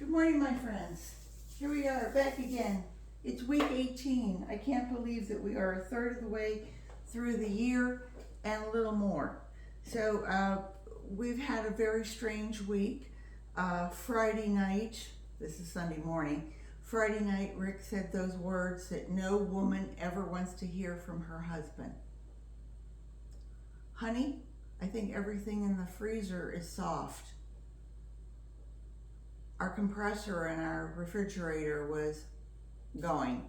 Good morning, my friends. Here we are, back again. It's week 18. I can't believe that we are a third of the way through the year and a little more. So we've had a very strange week. Friday night, this is Sunday morning, Friday night Rick said those words that no woman ever wants to hear from her husband. Honey, I think everything in the freezer is soft. Our compressor in our refrigerator was going.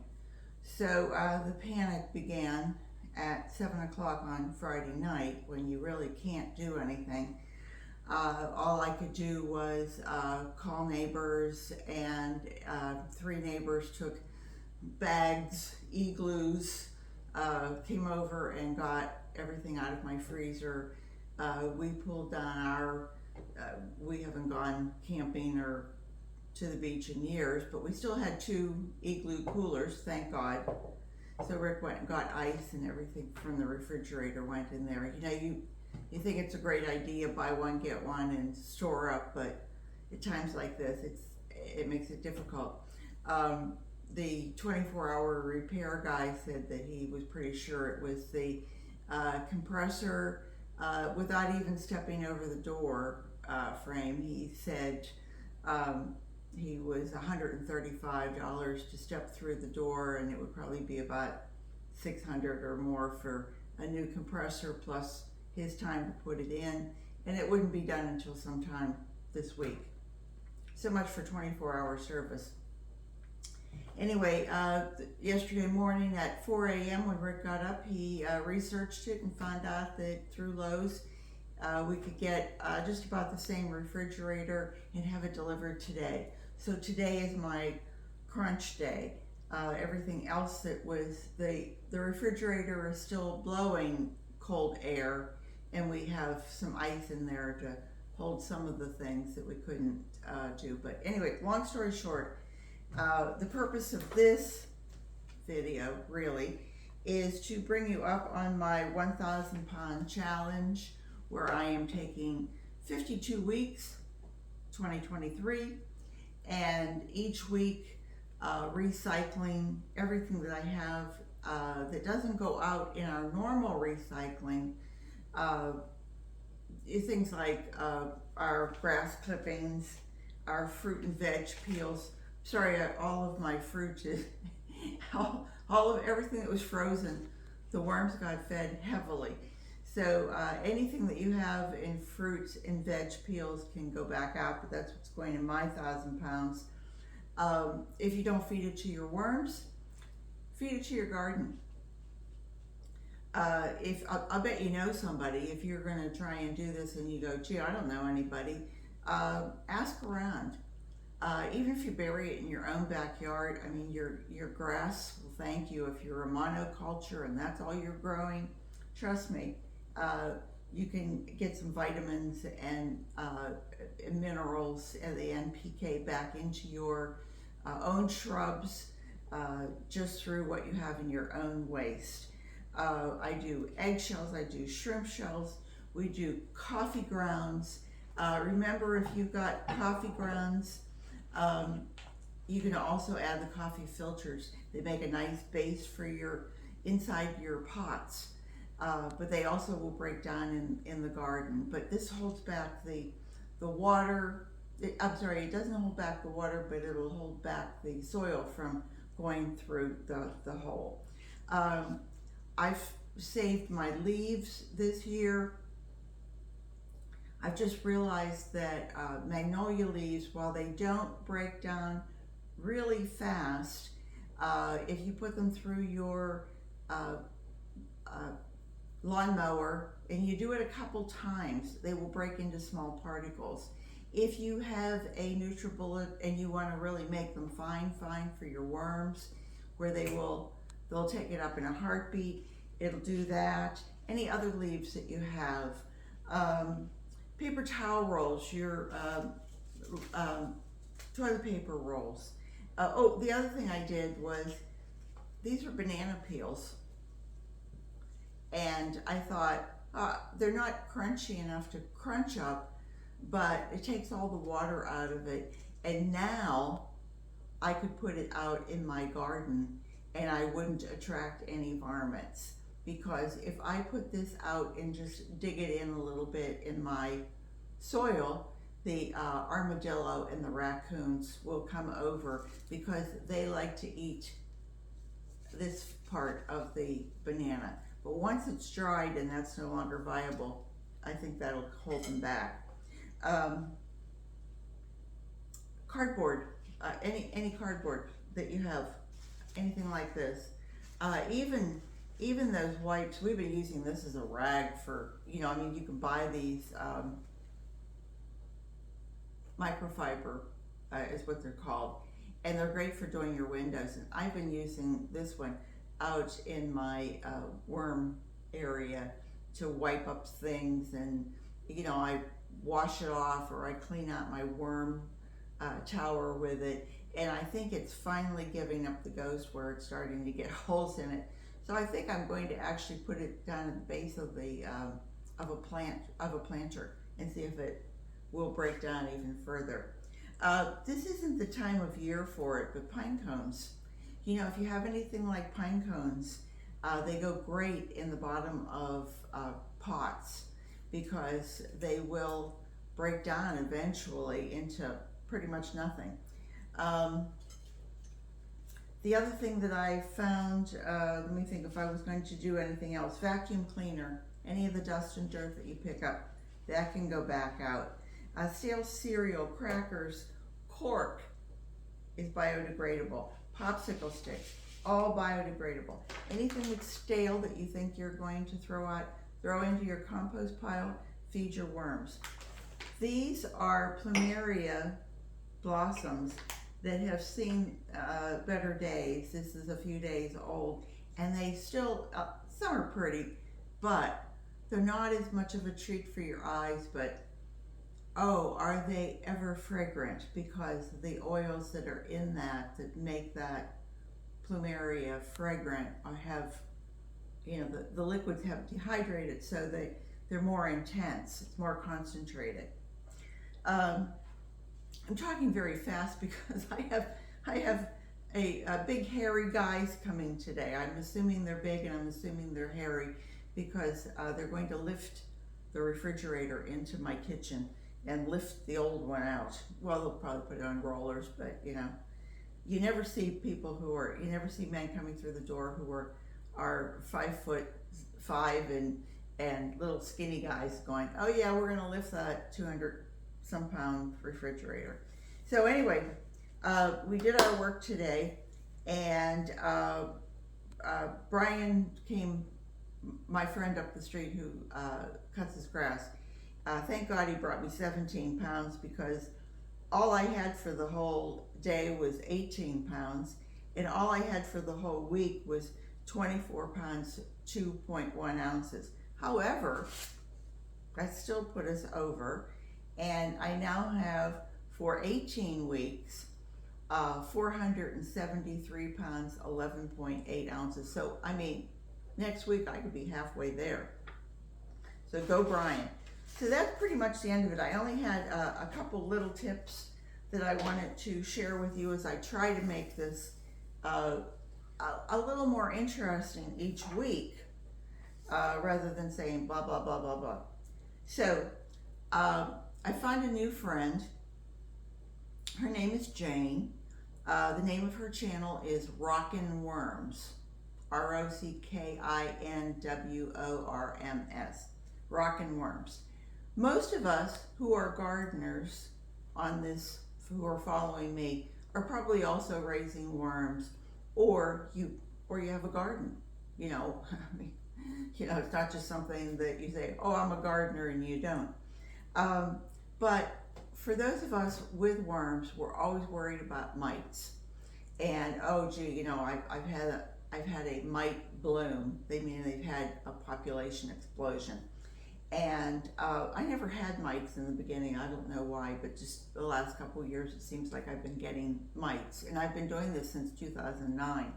So the panic began at 7 o'clock on Friday night when you really can't do anything. All I could do was call neighbors, and 3 neighbors took bags, igloos, came over and got everything out of my freezer. We pulled down our, we haven't gone camping or to the beach in years, but we still had 2 igloo coolers, thank God. So Rick went and got ice, and everything from the refrigerator went in there. You know, you think it's a great idea, buy one, get one, and store up, but at times like this, it makes it difficult. The 24-hour repair guy said that he was pretty sure it was the compressor, without even stepping over the door frame. He said he was $135 to step through the door, and it would probably be about $600 or more for a new compressor plus his time to put it in, and it wouldn't be done until sometime this week. So much for 24-hour service. Anyway, yesterday morning at 4 a.m. when Rick got up, he researched it and found out that through Lowe's we could get just about the same refrigerator and have it delivered today. So today is my crunch day. Everything else that was, the refrigerator is still blowing cold air, and we have some ice in there to hold some of the things that we couldn't do. But anyway, long story short, the purpose of this video really is to bring you up on my 1,000 pound challenge, where I am taking 52 weeks, 2023, and each week recycling everything that I have that doesn't go out in our normal recycling. Things like our grass clippings, our fruit and veg peels. Sorry, all of my fruit is, all of everything that was frozen, the worms got fed heavily. So anything that you have in fruits and veg peels can go back out, but that's what's going in my 1,000 pounds. If you don't feed it to your worms, feed it to your garden. I'll bet you know somebody. If you're going to try and do this and you go, gee, I don't know anybody, ask around. Even if you bury it in your own backyard, I mean, your grass will thank you. If you're a monoculture and that's all you're growing, trust me, you can get some vitamins and minerals and the NPK back into your own shrubs just through what you have in your own waste. I do eggshells, I do shrimp shells, we do coffee grounds. Remember, if you've got coffee grounds, you can also add the coffee filters. They make a nice base for your inside your pots, but they also will break down in the garden. But this holds back the water. I'm sorry, it doesn't hold back the water, but it'll hold back the soil from going through the hole. I've saved my leaves this year. I've just realized that magnolia leaves, while they don't break down really fast, if you put them through your lawnmower and you do it a couple times, they will break into small particles. If you have a NutriBullet and you want to really make them fine for your worms, where they'll take it up in a heartbeat, it'll do that. Any other leaves that you have. Paper towel rolls, your toilet paper rolls. Oh, the other thing I did was, these are banana peels. And I thought, they're not crunchy enough to crunch up, but it takes all the water out of it. And now I could put it out in my garden and I wouldn't attract any varmints, because if I put this out and just dig it in a little bit in my soil, the armadillo and the raccoons will come over because they like to eat this part of the banana. But once it's dried and that's no longer viable, I think that'll hold them back. Cardboard, any cardboard that you have, anything like this. Even those wipes, we've been using this as a rag for, you know, I mean, you can buy these microfiber is what they're called, and they're great for doing your windows. And I've been using this one out in my worm area to wipe up things, and you know, I wash it off or I clean out my worm tower with it, and I think it's finally giving up the ghost where it's starting to get holes in it. So I think I'm going to actually put it down at the base of the of a planter and see if it will break down even further. This isn't the time of year for it, but pine cones. You know, if you have anything like pine cones, they go great in the bottom of pots because they will break down eventually into pretty much nothing. The other thing that I found, let me think if I was going to do anything else, vacuum cleaner, any of the dust and dirt that you pick up, that can go back out. Stale cereal, crackers, cork is biodegradable. Popsicle sticks, all biodegradable. Anything that's stale that you think you're going to throw out, throw into your compost pile, feed your worms. These are plumeria blossoms that have seen better days. This is a few days old, and they still, some are pretty, but they're not as much of a treat for your eyes. But oh, are they ever fragrant, because the oils that are in that make that plumeria fragrant have, you know, the liquids have dehydrated, so they're more intense, it's more concentrated. I'm talking very fast because I have a big hairy guys coming today. I'm assuming they're big and I'm assuming they're hairy because they're going to lift the refrigerator into my kitchen and lift the old one out. Well, they'll probably put it on rollers, but you know, you never see you never see men coming through the door who are 5'5" and little skinny guys going, oh yeah, we're gonna lift that 200 some pound refrigerator. So anyway, we did our work today, and Brian came, my friend up the street who cuts his grass. Thank God he brought me 17 pounds, because all I had for the whole day was 18 pounds, and all I had for the whole week was 24 pounds, 2.1 ounces. However, that still put us over, and I now have, for 18 weeks, 473 pounds, 11.8 ounces. So, I mean, next week I could be halfway there. So go Brian. So that's pretty much the end of it. I only had a couple little tips that I wanted to share with you as I try to make this a little more interesting each week, rather than saying blah, blah, blah, blah, blah. So I found a new friend. Her name is Jane. The name of her channel is Rockin' Worms. ROCKINWORMS. Rockin' Worms. Most of us who are gardeners on this, who are following me, are probably also raising worms, or you have a garden. You know, I mean, you know, it's not just something that you say, oh, I'm a gardener, and you don't. But for those of us with worms, we're always worried about mites. And oh gee, you know, I've had a mite bloom. They've had a population explosion. And I never had mites in the beginning. I don't know why, but just the last couple of years, it seems like I've been getting mites. And I've been doing this since 2009.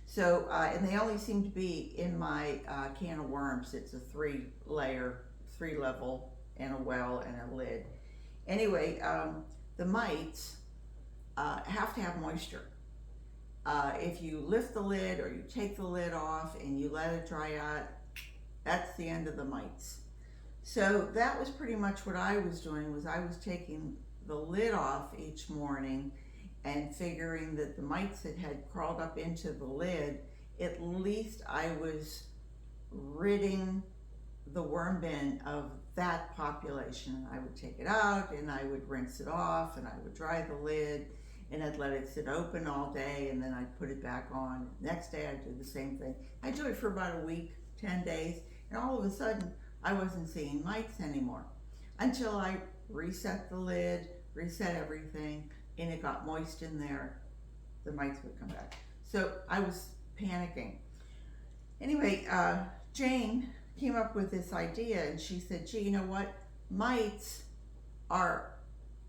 So, and they only seem to be in my can of worms. It's a 3-level, and a well and a lid. Anyway, the mites have to have moisture. If you lift the lid or you take the lid off and you let it dry out, that's the end of the mites. So that was pretty much what I was doing, was I was taking the lid off each morning and figuring that the mites that had crawled up into the lid, at least I was ridding the worm bin of that population. I would take it out and I would rinse it off and I would dry the lid and I'd let it sit open all day and then I'd put it back on. Next day I'd do the same thing. I'd do it for about a week, 10 days, and all of a sudden I wasn't seeing mites anymore until I reset the lid, reset everything, and it got moist in there. The mites would come back. So I was panicking. Anyway, Jane came up with this idea and she said, gee, you know what? Mites are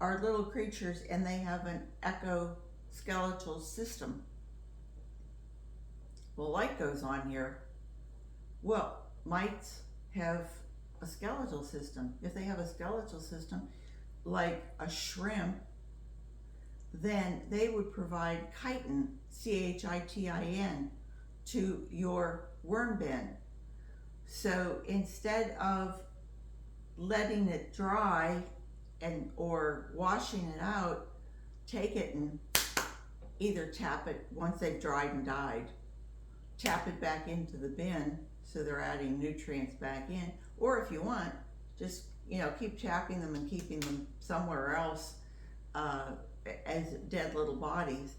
little creatures and they have an exoskeletal system. Well, light goes on here. Well, mites have a skeletal system. If they have a skeletal system, like a shrimp, then they would provide chitin, C-H-I-T-I-N, to your worm bin. So instead of letting it dry or washing it out, take it and either tap it once they've dried and died, tap it back into the bin so they're adding nutrients back in, or if you want, just keep tapping them and keeping them somewhere else as dead little bodies,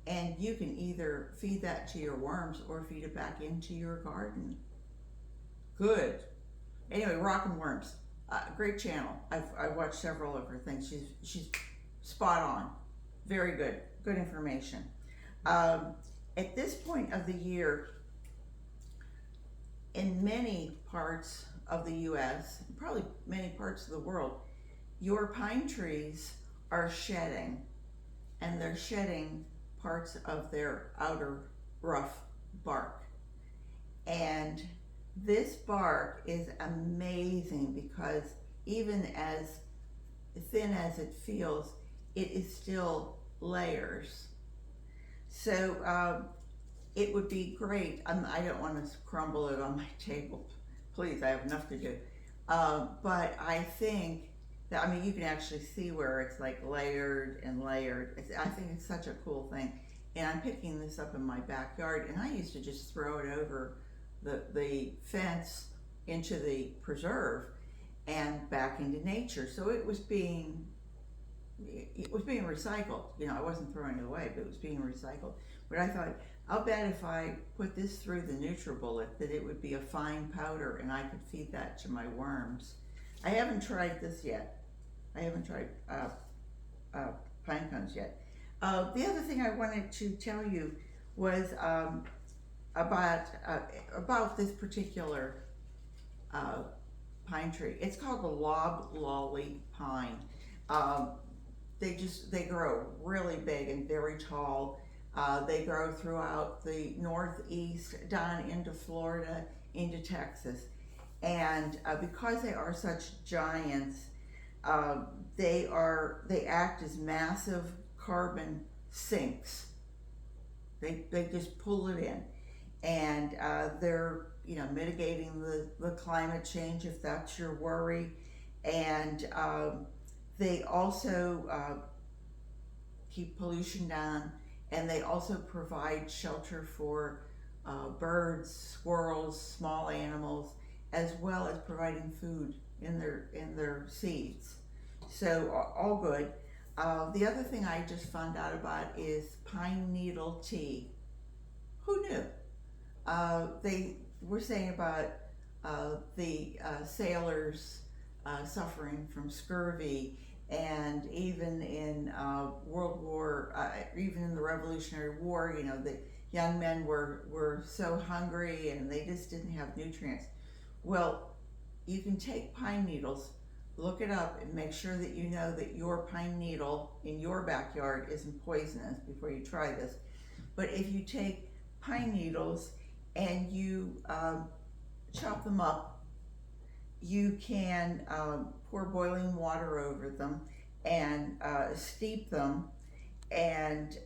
and you can either feed that to your worms or feed it back into your garden. Good. Anyway, Rockin' Worms, great channel. I've watched several of her things. She's spot on. Very good information. At this point of the year, in many parts of the U.S., probably many parts of the world, your pine trees are shedding, and they're shedding parts of their outer rough bark. And this bark is amazing because even as thin as it feels, it is still layers. So it would be great. I don't want to crumble it on my table. Please, I have enough to do. But I think that, you can actually see where it's like layered and layered. I think it's such a cool thing. And I'm picking this up in my backyard, and I used to just throw it over the fence into the preserve and back into nature. So it was being recycled. I wasn't throwing it away, but it was being recycled. But I thought, I'll bet if I put this through the NutriBullet that it would be a fine powder and I could feed that to my worms. I haven't tried this yet. I haven't tried pine cones yet. The other thing I wanted to tell you was about this particular pine tree. It's called the loblolly pine. They grow really big and very tall. They grow throughout the Northeast, down into Florida, into Texas. And because they are such giants, they act as massive carbon sinks. They just pull it in. And they're mitigating the climate change, if that's your worry. And they also keep pollution down, and they also provide shelter for birds, squirrels, small animals, as well as providing food in their seeds. So all good. The other thing I just found out about is pine needle tea. Who knew? They were saying about the sailors suffering from scurvy, and even in World War, even in the Revolutionary War, the young men were so hungry and they just didn't have nutrients. Well, you can take pine needles, look it up, and make sure that you know that your pine needle in your backyard isn't poisonous before you try this. But if you take pine needles and you chop them up, you can pour boiling water over them and steep them, and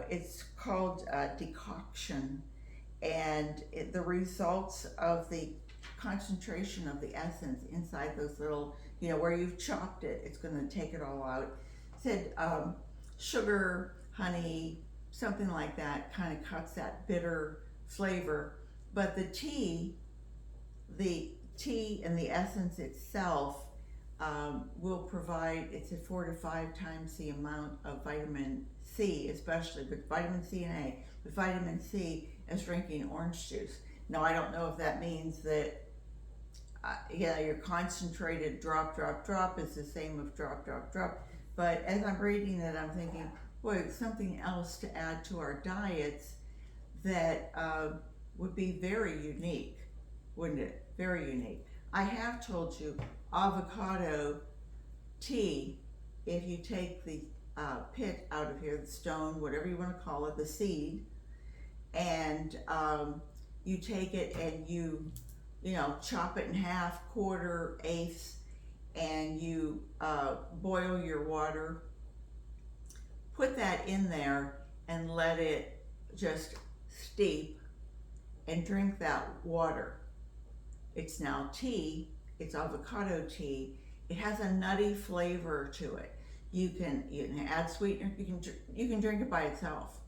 it's called decoction, and the results of the concentration of the essence inside those little, where you've chopped it, it's going to take it all out. It said sugar, honey, something like that kind of cuts that bitter flavor, but the tea and the essence itself will provide, it's at 4 to 5 times the amount of vitamin C, especially with vitamin C and A, with vitamin C as drinking orange juice. Now, I don't know if that means that, your concentrated drop is the same of drop. But as I'm reading it, I'm thinking, boy, it's something else to add to our diets that would be very unique, wouldn't it? Very unique. I have told you, avocado tea, if you take the pit out of here, the stone, whatever you want to call it, the seed, and you take it and you chop it in half, quarter, eighths, and you boil your water, put that in there and let it just steep, and drink that water. It's now tea, it's avocado tea. It has a nutty flavor to it. You can add sweetener, you can drink it by itself.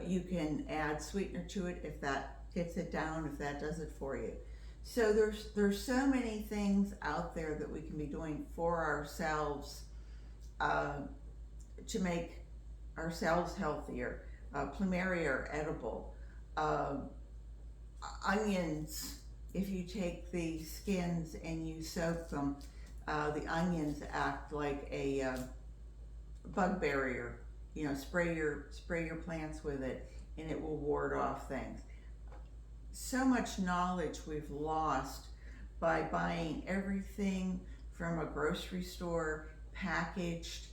You can add sweetener to it if that gets it down, if that does it for you. So there's so many things out there that we can be doing for ourselves to make ourselves healthier. Plumeria are edible. Onions, if you take the skins and you soak them, the onions act like a bug barrier. Spray your plants with it, and it will ward off things. So much knowledge we've lost by buying everything from a grocery store, packaged.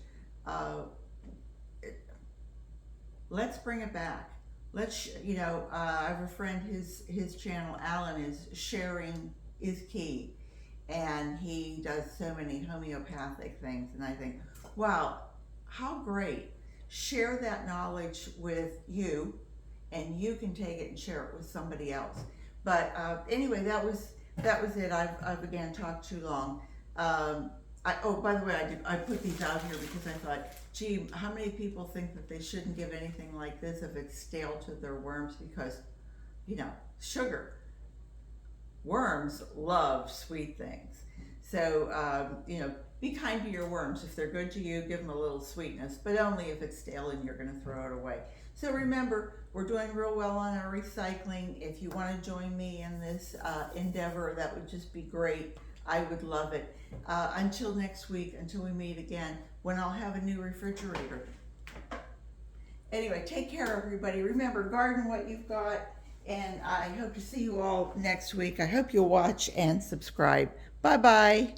Let's bring it back. Let's, I have a friend, his channel, Alan, is sharing is key, and he does so many homeopathic things, and I think, wow, how great. Share that knowledge with you, and you can take it and share it with somebody else. But anyway, that was it. I've again talked too long. By the way, I put these out here because I thought, gee, how many people think that they shouldn't give anything like this if it's stale to their worms? Because, sugar. Worms love sweet things. So, be kind to your worms. If they're good to you, give them a little sweetness, but only if it's stale and you're going to throw it away. So remember, we're doing real well on our recycling. If you want to join me in this endeavor, that would just be great. I would love it. Until next week, until we meet again, when I'll have a new refrigerator. Anyway, take care, everybody. Remember, garden what you've got, and I hope to see you all next week. I hope you'll watch and subscribe. Bye-bye.